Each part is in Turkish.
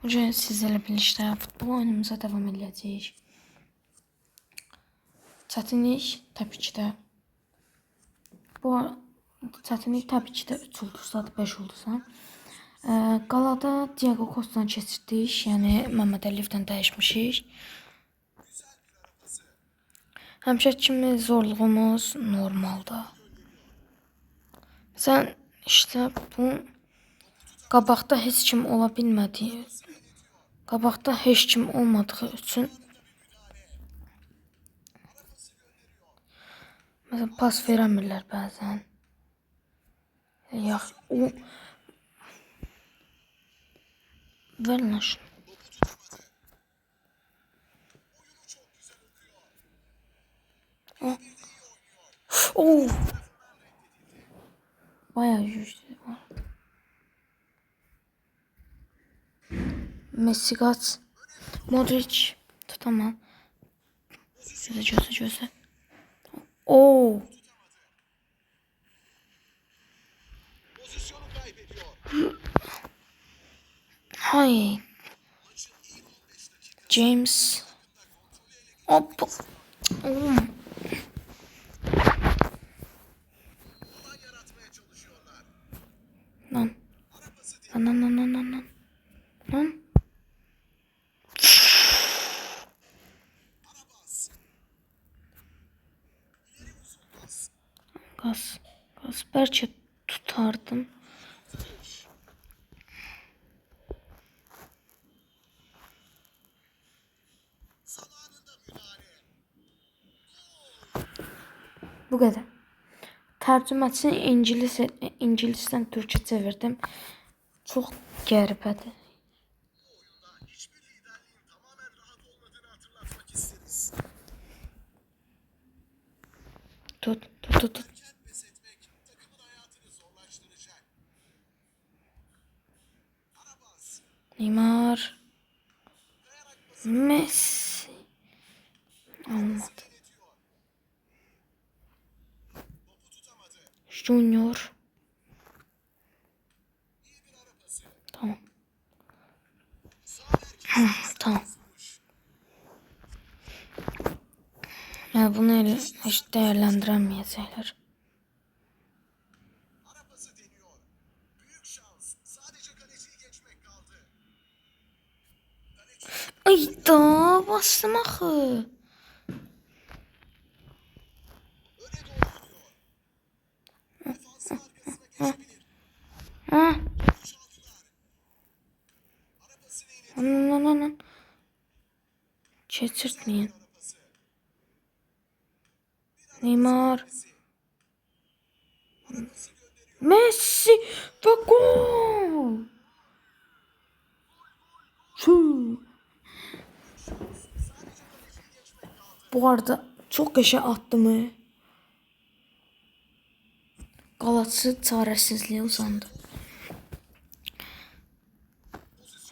Bugün sizlerle birlikte futbol oyunumuza devam edeceğiz. Çətinlik tabii ki de bu çətinlik tabii ki de 3 ulduzdadır, 5 ulduzdan. Qalada Diego Costa'dan keçirdik, yəni Məhəmməd Əliyevdən dəyişmişik. Həmişə kimi zorluğumuz normalda. Sen işte bu qabaqda heç kim ola bilmədiyi, qabaqda heç kim olmadığı üçün mesela pas verəmirlər bəzən. Ya o ver lan şunu. Oh. Bayağı yüzdü var. Messi kaç. Modric tutamam. Çöze. Oo. Hay. James. Hop. Oğlum. Lan. Lan. Gaz. Belki tutardım. Bu kadar. Tərcüməsini İngilisdən Türkçə çevirdim. Çox qəribədir. Tut. Neymar. Messi. Olmadı. Junior. Tamam. Tamam. Yani bunu hiç değerlendiremeyecekler. Ay da bastım axı. Ha. Lan. Geçirtmeyin. Neymar. Messi ve gol. Bu arada çok qəşəng attı mı? Qalatçı çarəsizliyə uzandı.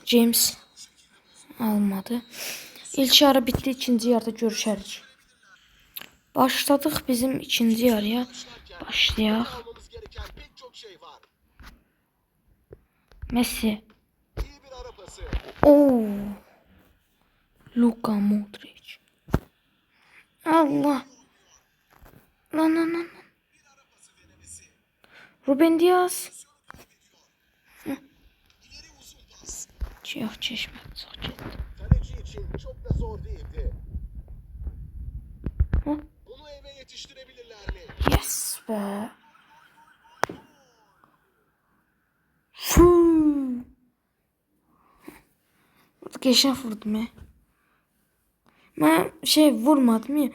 James almadı. İlk yarı bitti, ikinci yarıda görüşərik. Başladıq bizim ikinci yarıya. Başlayaq. Messi. Oo. Luka Modric. Allah. Lan. Ruben Dias. Yok çeşme. Çok ciddi. Kaleci için çok da zor değildi. Bunu eve yetiştirebilirler mi? Yes be. Fuu. Geçen vurdum ya. Ben vurmadım ya.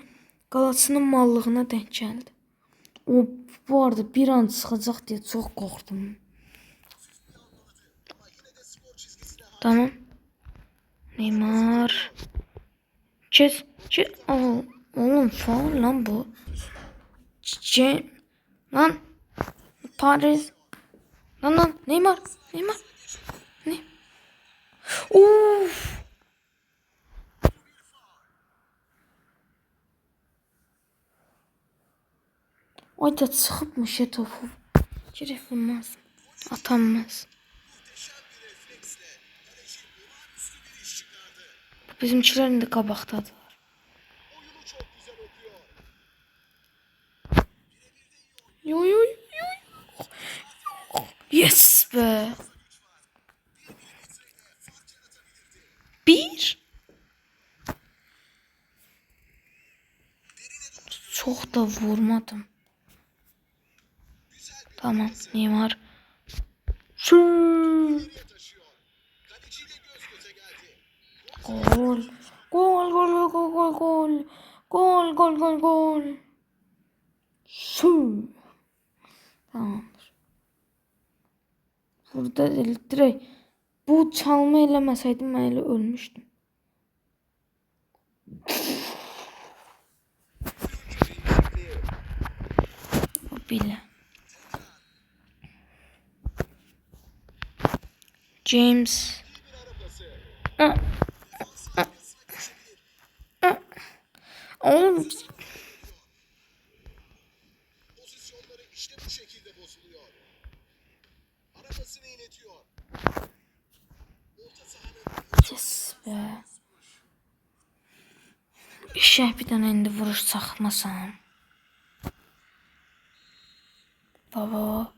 Qalaçının mallığına denk geldi. O bu arada bir an çıxacaq diye çok korktum. Tamam. Neymar. Çiz. Oğlum faul lan bu. Lan. Paris. Lan. Neymar. Ne? Uf. Ay da çıxıbmış ya topu. Girif vurmaz. Atanmaz. Bizimkiler indi qabaqdadır. Oyunu çok güzel okuyor. Yo yo yo. Yes be. Bir. Çok da vurmadım. Tamam, Neymar. Şu. Geriye taşıyor. Kaleciyle göz göze geldi. Gol. Gol gol gol gol gol gol. Gol gol gol gol. Şu. Tamamdır. Burada direkt bu çalma eləməsəydim mən elə ölmüşdüm. Belə. James. Oğlum. Pozisyonları işte bu şekilde bozuluyor. Arabasını inletiyor. Orta sahanın Yes be. İşe bir tane indi vuruş saxmasam. Baba.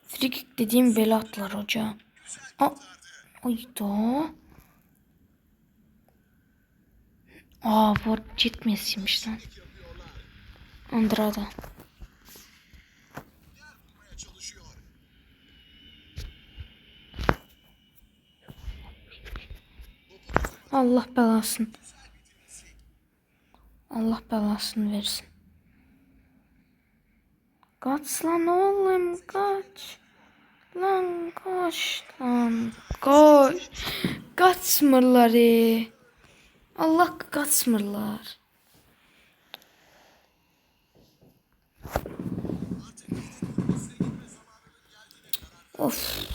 Frikik dediğim belə atlar hoca. Ayda. Bu gitmesiymiş lan. Andrada. yapmaya çalışıyor. Allah belasını. Allah belasını versin. Kaç lan oğlum kaç. Lan kaç lan. Kaç. Kaçmırlar. Allah kaçmırlar. Of.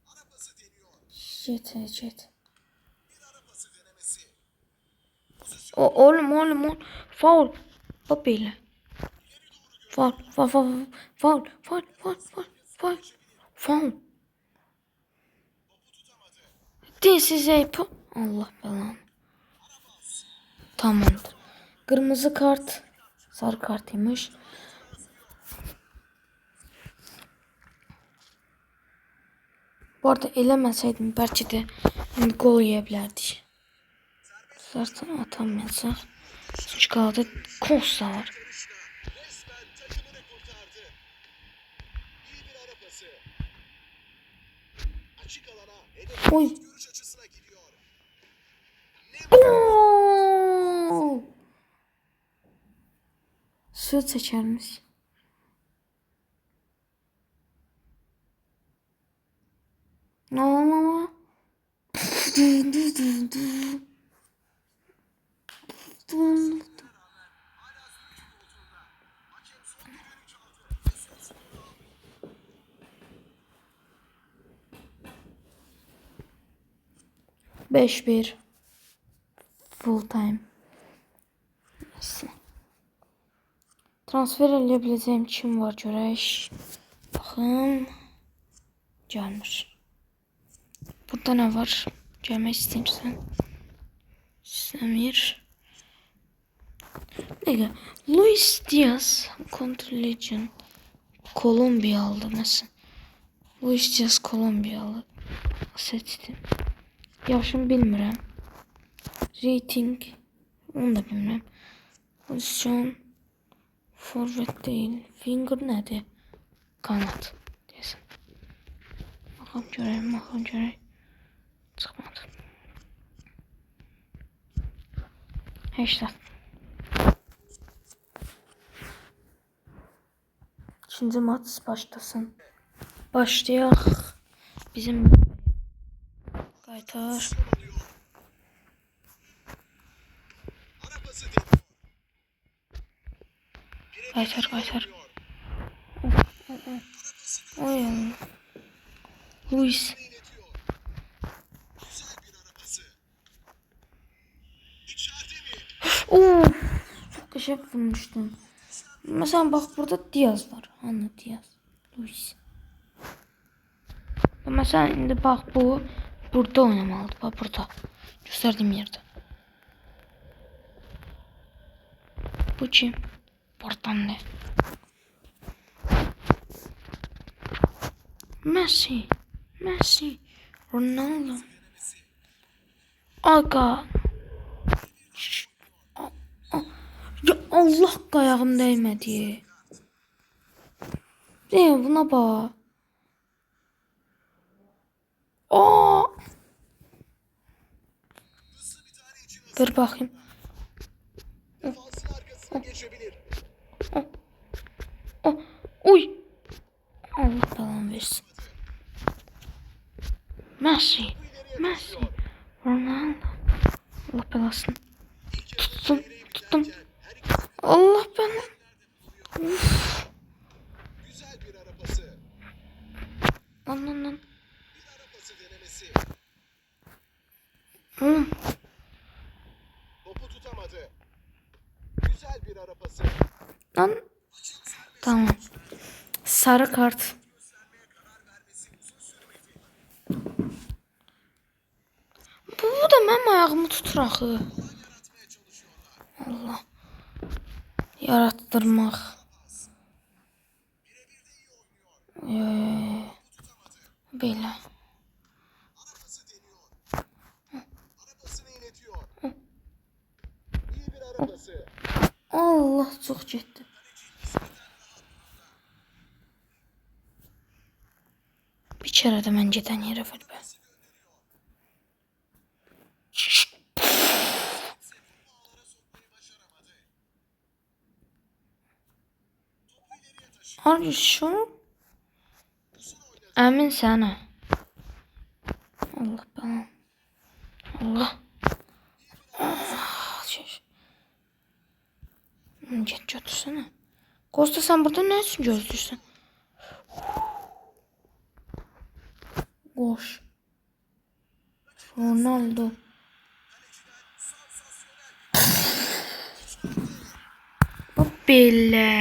Arabası deniyor. Jet. Bir arabası denemesi. Oğlum. Faul. Bak böyle. Faul. Dinsiz yapı. Allah belanı. Tamamdır. Kırmızı kart. Sarı kartıymış. Bu arada eləməsəydim bəlkə də indi gol yeyə bilərdik. Zaten atamayacaq. Çünki qalada Kosta var. Resmen takımını kurtardı. İyi bir arabası. Açık alana hedef Oy. görüş açısına gidiyor. Gol! Su çəkərmiş. No. Beş bir. Full time. Neyse. Transfer edebileceğim kim var görək. Baxın. Gelmir. Burada ne var? Gelmek istersen. Samir. Nega. Luis Diaz. Control Kolombiyalı mesela. Luis Diaz Kolombiyalı. Seçtim. Yaşını bilmirəm. Rating. Onu da bilmirəm. Pozisyon. Forvet değil. Finger nədir? Kanat. Deyəsən. Baxam görək. Çıxmadı. 80. İkinci maç başlasın. Başlayaq. Bizim qaytar. Arabası deniyor. Qaytar. Oy. Luis. İnletiyor. Güzel bir arabası. İçeride mi? Çok güzel vurmuştum. Mesela bak burada Diaz var. Diaz. Luis. Mesela şimdi bak bu Burada oynamalıdır. Bak burada. Gösterdiğim yerde. Bu kim? Buradan ne? Messi. Messi. Ronaldo. Aga. Ya Allah ayağım değmedi. Buna bak. Aa! Dur bakayım. Defansın arkasına geçebilir. Uy. Allah belanı versin. Messi. Messi. Ronaldo. Allah belasını. Tuttum. Tuttum. Allah belanı. Güzel bir ara pası. Lan. Bir ara pası denemesi. Oğlum. Topu tutamadı. Güzel bir ara pası. Lan. Tamam. Sarı kart. Bu da benim ayağımı tutur axı. Allah. Yarattırmaq. Belə. Arabasını inletiyor. İyi bir arabası. Allah çox getdi. Bir kere de mən gedən yerə ver be. Are you sure? Əmin sənə. Allah belanı. Allah. Get götürsənə. Qosta sən burada nə üçün gözləyirsən? Qoş. Ronaldo. Bax belə.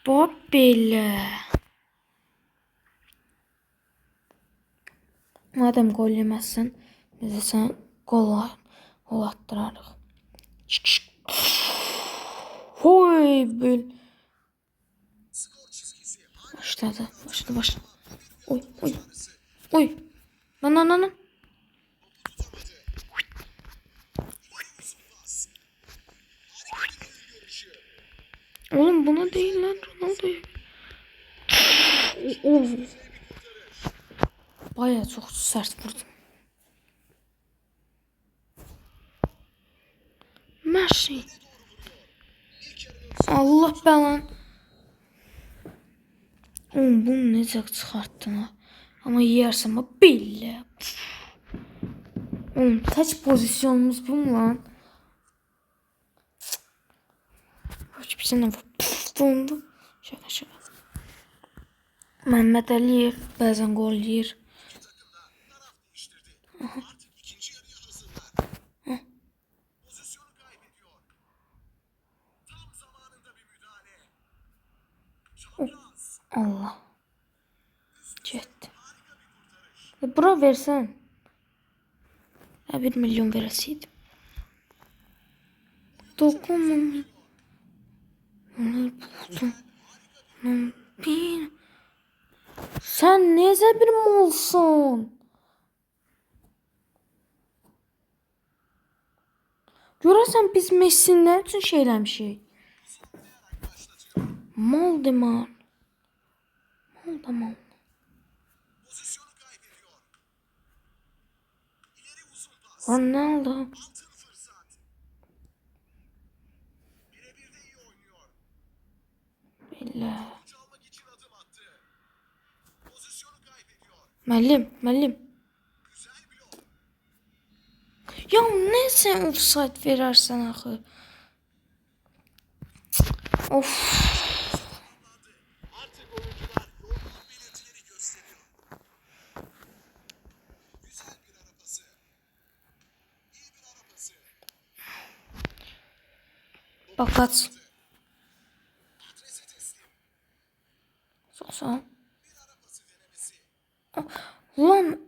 Bax belə. Madem gol yeməzsən, biz də sən gol attırarıq. Hoy bil. Başladı. Oy. Lan. Oğlum buna değil lan Ronaldo'yu. Bayağı çok sert vurdum. Messi. Allah belan. Oğlum bunu necə çıxartdın ha? Ama yersən bax belə. Oğlum kaç pozisyonumuz bu mu lan? Bir sene dondu. Şaka. Mehmet Aliyev bazen gol yer. Allah. Jet. Bura versen. Ya 1 milyon veresiydim. Dokunma. Onu buldum. Bir. Sen nece bir malsın? Görürsen biz Messi'nin ne için şeylemişik? Mal demar. Mal. Ronaldo. Bella. Mellim. Ya ne sen offside verersen axı? Of. Artık oyuncular yorgun belirtileri gösteriyor. Güzel bir arabası. İyi bir arabası. Bak kaç. Adrese teslim. Sağ. Bir arabası denemesi. Lan.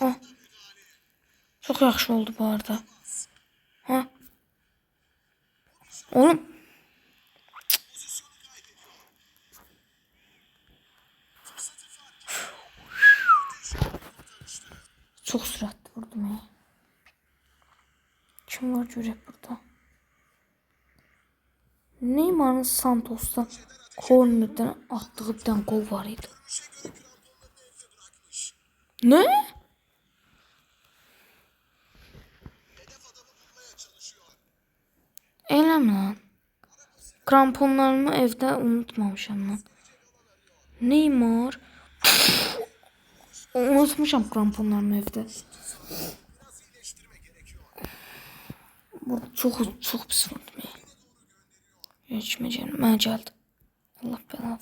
Ah, çok yaxşı oldu bu arada. Ha? Oğlum. Çok süratli vurdum ya. Kim var görək burada? Neymar'ın Santos'ta kornerden attığı bir tane gol var idi. Ne? Eləmi lan? Kramponlarımı evdə unutmamışam lan. Neymar. Unutmuşam kramponlarımı evdə. Burada çok pis vurdum ya. Geçmeyeceğim. Mənə gəldi. Allah belanı.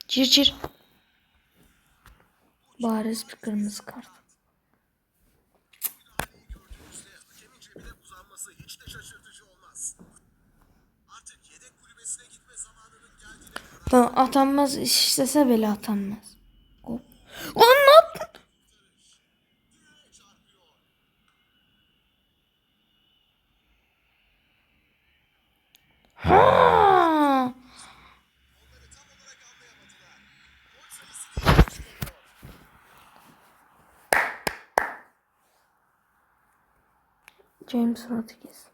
Gir. Bariz bir kırmızı kart. Tamam, atanmaz istese bile atanmaz. Anlat. Ha. James Rodriguez.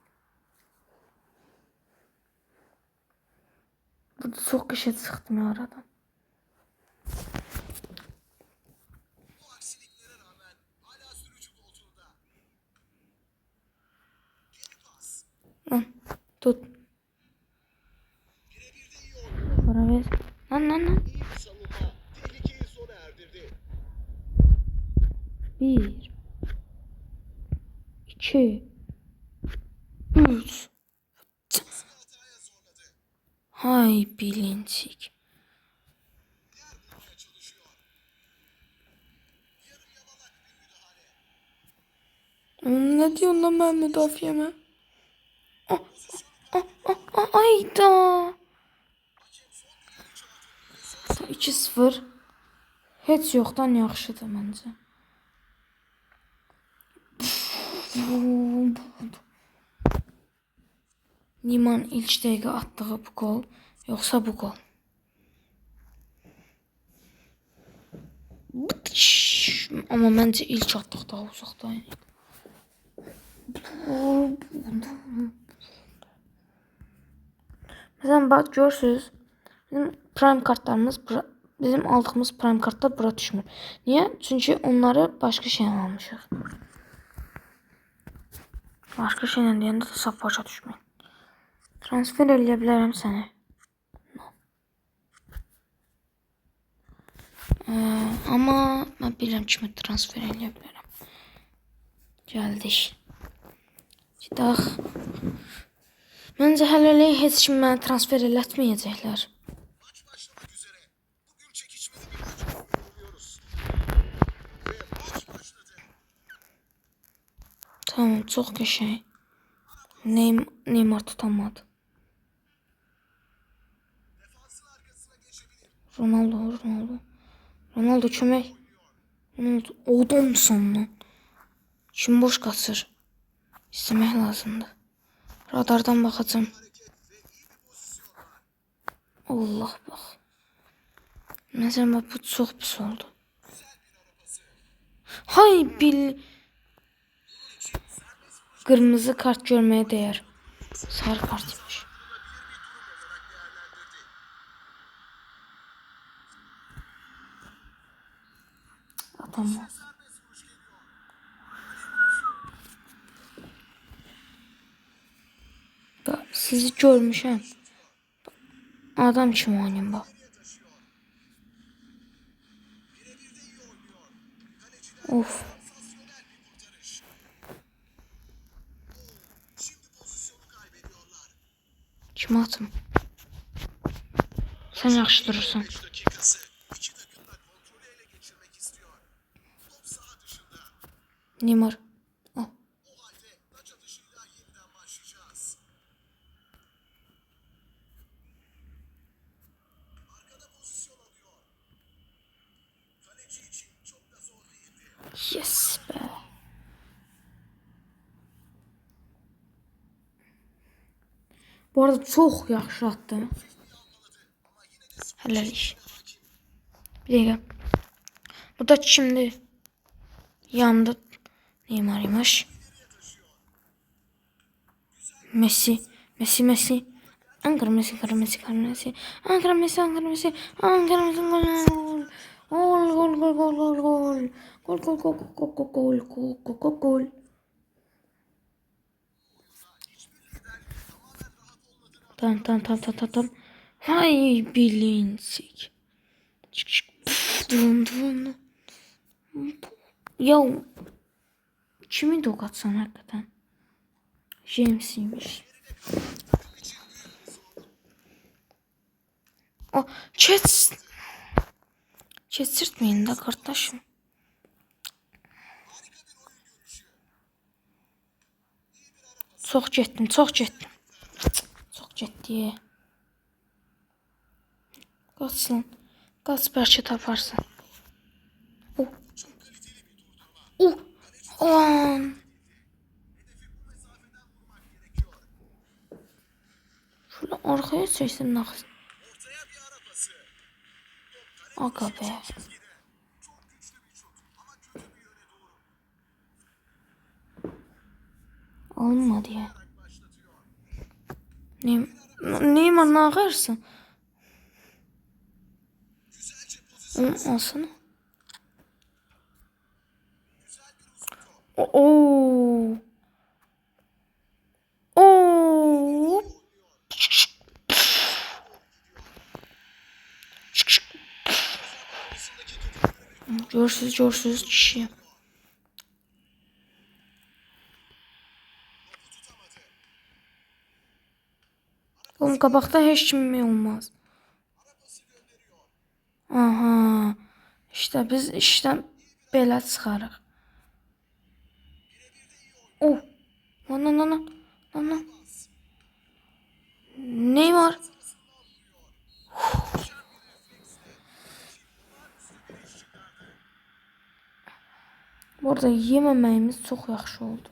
Burada çok kişi çıktım ya aradan. Lan tut. Para ver. Lan. Savunma tehlikeyi sona erdirdi. 1 2 3 Hataya zorladı. Hay bilinçik. Bulmaya çalışıyor. Yarım yamalak bir müdahale. Ne diyorsun lan ben müdafiyeme? Ayda. 2-0. Heç yoxdan yaxşıdır məncə. Niman ilk dəqiqə atdığı bu gol, yoxsa bu gol? Amma məncə ilk atdığı daha uzaqdan. Məsələn, bax görürsüz, bizim prime kartlarımız bizim aldığımız prime kartlar bura düşmür. Niyə? Çünki onları başqa şeylə almışıq. Başqa şeylə deyəndə də saf başa düşməyin. Transfer eləyə bilərəm səni. Amma mən bilirəm kimi transfer eləyə bilərəm. Gəldik. Gedək. Məncə hələlik heç kim mənə transfer elətməyəcəklər. Maç başlamak üzere. Bugün çekişmeli bir maç oynuyoruz. Ve maç başladı. Tamam, çox qəşəng. Neymar tutamadı. Defansın arkasına geçebilir. Ronaldo kömək. Ronaldo odan sonra. Kim boş qaçır? İstəmək lazımdır. Radardan baxacağım. Hareket ve iyi bir pozisyon var. Allah bax. Məsələn, bu çox pis oldu. Güzel bir ara pası. Hay bil. Qırmızı kart görməyə dəyər. Sarı kartmış. Atamam. Bak, sizi görmüşəm. Adam kimi oynayın bak. Of. Kim atım? Sen yaxşı durursan. 5 dakikası. İki takım da kontrolü ele geçirmek istiyor. Top saha dışında. Neymar. Al. O halde taç atışıyla yeniden başlayacağız. Yes be. Bu arada çok yaxşı attı. Hələlik. Bir dəqiqə. Burada kimdir? Yanında Neymar imiş. Messi. Messi. Ankara Messi. Ankara Messi. Ankara Messi. Ankara Messi. Ankara Messi. Gol. Gol. Gol. Tamam. Hay bilincik. Dum. Ya kimi toqatsan hakikaten? James'iymiş. O Keçirtmeyin de kardeşim. Çok getdim. Çox getdi. Qaç lan. Qaç bəlkə taparsan. Lan. Şöyle arkaya çeksem naxız. Aga be. Alınmadı ya. Neymar ne ağırsın? Alsana. Oo. Görsüz kişi. Oğlum qabaqda heç kimi olmaz. Aha. İşte biz işdən belə çıxarıq. Oh. Lan. Neymar. Bu arada yememəyimiz çox yaxşı oldu.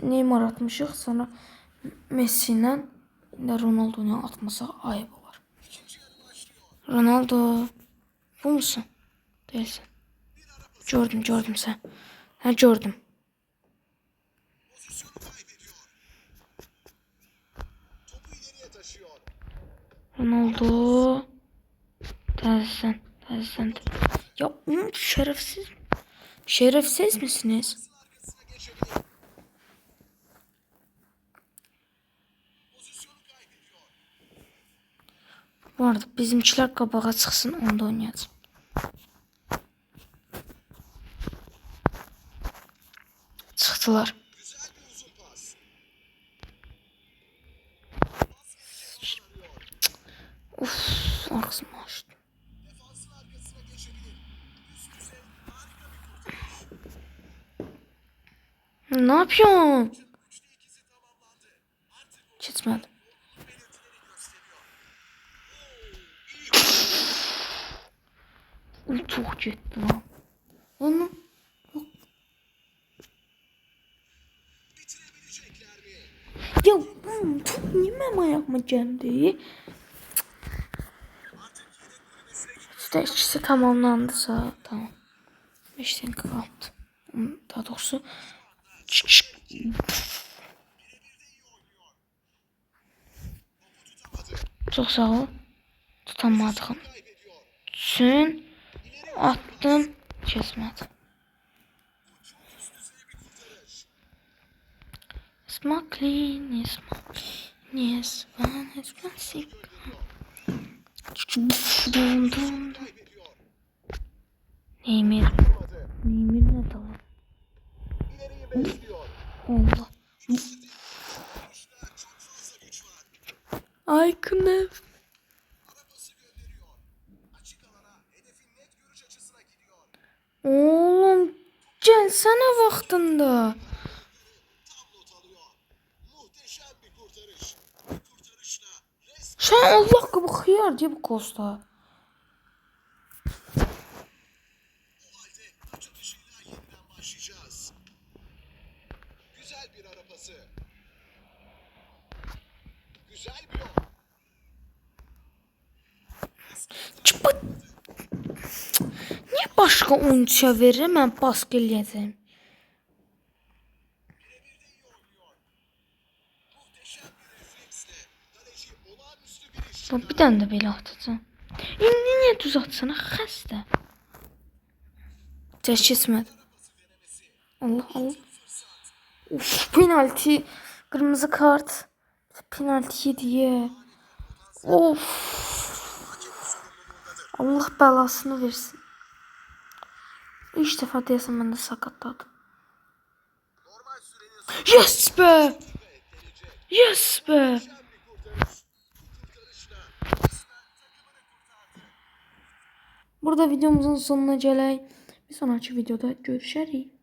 Neymar atmışıq, sonra Messi ilə Ronaldo'nu atmasaq ayıp olar. Ronaldo. Bu musun? Değilsin. Gördüm sen. Ha gördüm. Ronaldo. Tersen. Ya şerefsiz. Şerefsiz misiniz? Bu arada bizimkiler qabağa çıxsın, onda oynayacağım. Çıxdılar. Uf, ağzımı açtım. Ne yapıyorsun? Geçmedi. Çok ciddi lan. Onu. Ya çok yemem ayağıma geldi. İşte ikisi tamamlandısa tamam. 5 dakika kaldı. Daha doğrusu çok sağ ol. Tutamadım. Düşün. Attım. Kesmedi. Smakli. Dum. Neymar ne tamam. Allah. Aykınım. Oğlum gelsene vaxtında. Sen Allah gibi xiyar diye bu kosta. güzel bir yol. Çıpıt. Niye başka oyuncuya verir? Mən bask eləyəcəm. Muhteşem bir refleksle kaleci olağanüstü bir iş Bax, bir dənə də belə atacağım. İndi niyə düz atsana? Xəstə. Cəş keçmədi. Allah Allah. Uf, penalti. Kırmızı kart. Penalti yediye. Of. Allah belasını versin. İlk defa deyəsən mən də sakatladım. normal sürenin Yes be. Yes be. bir kurtarış. Bu kurtarışla Burada videomuzun sonuna gələk. Bir sonraki videoda görüşərik.